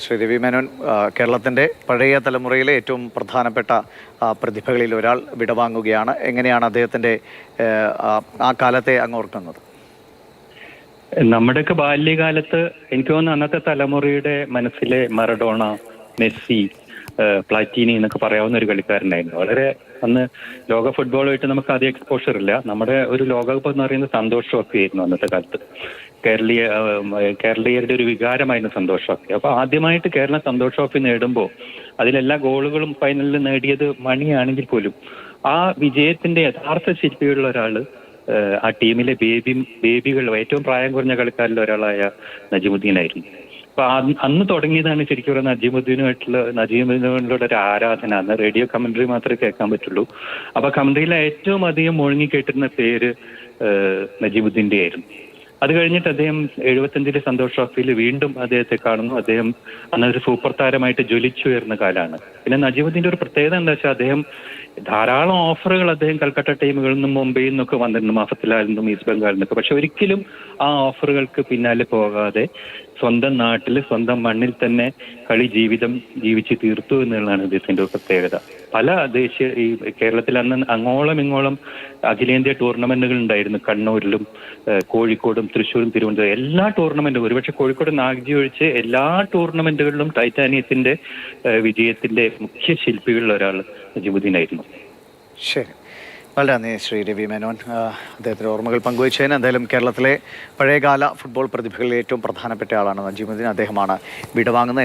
ശ്രീ രവി മേനോൻ, കേരളത്തിൻ്റെ പഴയ തലമുറയിലെ ഏറ്റവും പ്രധാനപ്പെട്ട പ്രതിഭകളിൽ ഒരാൾ വിടവാങ്ങുകയാണ്. എങ്ങനെയാണ് അദ്ദേഹത്തിൻ്റെ ആ കാലത്തെ അങ്ങ് ഓർക്കുന്നത്? നമ്മുടെയൊക്കെ ബാല്യകാലത്ത് എനിക്ക് തോന്നുന്നു അന്നത്തെ തലമുറയുടെ മനസ്സിലെ മറഡോണ, മെസ്സി, പ്ലാറ്റീനി എന്നൊക്കെ പറയാവുന്ന ഒരു കളിക്കാരനായിരുന്നു. വളരെ അന്ന് ലോക ഫുട്ബോളുമായിട്ട് നമുക്ക് ആദ്യം എക്സ്പോഷർ ഇല്ല. നമ്മുടെ ഒരു ലോകകപ്പ് എന്ന് പറയുന്നത് സന്തോഷ് ട്രോഫി ആയിരുന്നു അന്നത്തെ കാലത്ത്. കേരളീയരുടെ ഒരു വികാരമായിരുന്നു സന്തോഷ് ട്രോഫി. അപ്പൊ ആദ്യമായിട്ട് കേരളം സന്തോഷ് ട്രോഫി നേടുമ്പോൾ അതിലെല്ലാ ഗോളുകളും ഫൈനലിൽ നേടിയത് മണിയാണെങ്കിൽ പോലും ആ വിജയത്തിന്റെ യഥാർത്ഥ ശില്പിയുള്ള ഒരാള് ആ ടീമിലെ ബേബികൾ ഏറ്റവും പ്രായം കുറഞ്ഞ കളിക്കാരിൽ ഒരാളായ നജിമുദ്ദീൻ ആയിരുന്നു. അപ്പൊ അന്ന് തുടങ്ങിയതാണ് ശരിക്കും പറഞ്ഞാൽ നജീമുദ്ദീനോടുള്ള ഒരു ആരാധന. അന്ന് റേഡിയോ കമന്ററി മാത്രമേ കേൾക്കാൻ പറ്റുള്ളൂ. അപ്പൊ കമന്ററിയിൽ ഏറ്റവും അധികം മുഴങ്ങി കേട്ടിരുന്ന പേര് നജീമുദ്ദീന്റെ ആയിരുന്നു. അത് കഴിഞ്ഞിട്ട് അദ്ദേഹം 75-ലെ സന്തോഷ് ട്രോഫിയിൽ വീണ്ടും അദ്ദേഹത്തെ കാണുന്നു. അദ്ദേഹം അന്നൊരു സൂപ്പർ താരമായിട്ട് ജ്വലിച്ചുയർന്ന കാലാണ്. പിന്നെ നജീമുദ്ദീന്റെ ഒരു പ്രത്യേകത എന്താ വെച്ചാൽ അദ്ദേഹം ധാരാളം ഓഫറുകൾ അദ്ദേഹം കൽക്കട്ട ടീമുകളിൽ നിന്നും മുംബൈയിൽ നിന്നൊക്കെ വന്നിട്ടുണ്ട്, മാഫത്തിലാൽ നിന്നും ഈസ്റ്റ് ബംഗാളിൽ നിന്നൊക്കെ. പക്ഷെ ഒരിക്കലും ആ ഓഫറുകൾക്ക് പിന്നാലെ പോകാതെ സ്വന്തം നാട്ടിൽ സ്വന്തം മണ്ണിൽ തന്നെ കളി ജീവിച്ച് തീർത്തു എന്നുള്ളതാണ് ഇദ്ദേഹത്തിന്റെ ഒരു പ്രത്യേകത. പല ഈ കേരളത്തിൽ അന്ന് അങ്ങോളം ഇങ്ങോളം അഖിലേന്ത്യാ ടൂർണമെന്റുകൾ ഉണ്ടായിരുന്നു. കണ്ണൂരിലും കോഴിക്കോടും തൃശ്ശൂരും തിരുവനന്തപുരം എല്ലാ ടൂർണമെന്റും, ഒരുപക്ഷെ കോഴിക്കോട് നാഗ്ജി ഒഴിച്ച് എല്ലാ ടൂർണമെന്റുകളിലും ടൈറ്റാനിയത്തിന്റെ വിജയത്തിന്റെ മുഖ്യ ശില്പികളിൽ ഒരാൾ നജീമുദ്ദീൻ ആയിരുന്നു. ശരി, വളരെ നന്ദി ശ്രീ രവി മേനോൻ, അദ്ദേഹത്തിൻ്റെ ഓർമ്മകൾ പങ്കുവച്ചതിന്. എന്തായാലും കേരളത്തിലെ പഴയകാല ഫുട്ബോൾ പ്രതിഭകളിൽ ഏറ്റവും പ്രധാനപ്പെട്ട ആളാണ് നജീമുദ്ദീൻ. അദ്ദേഹമാണ് വിടവാങ്ങുന്നത്.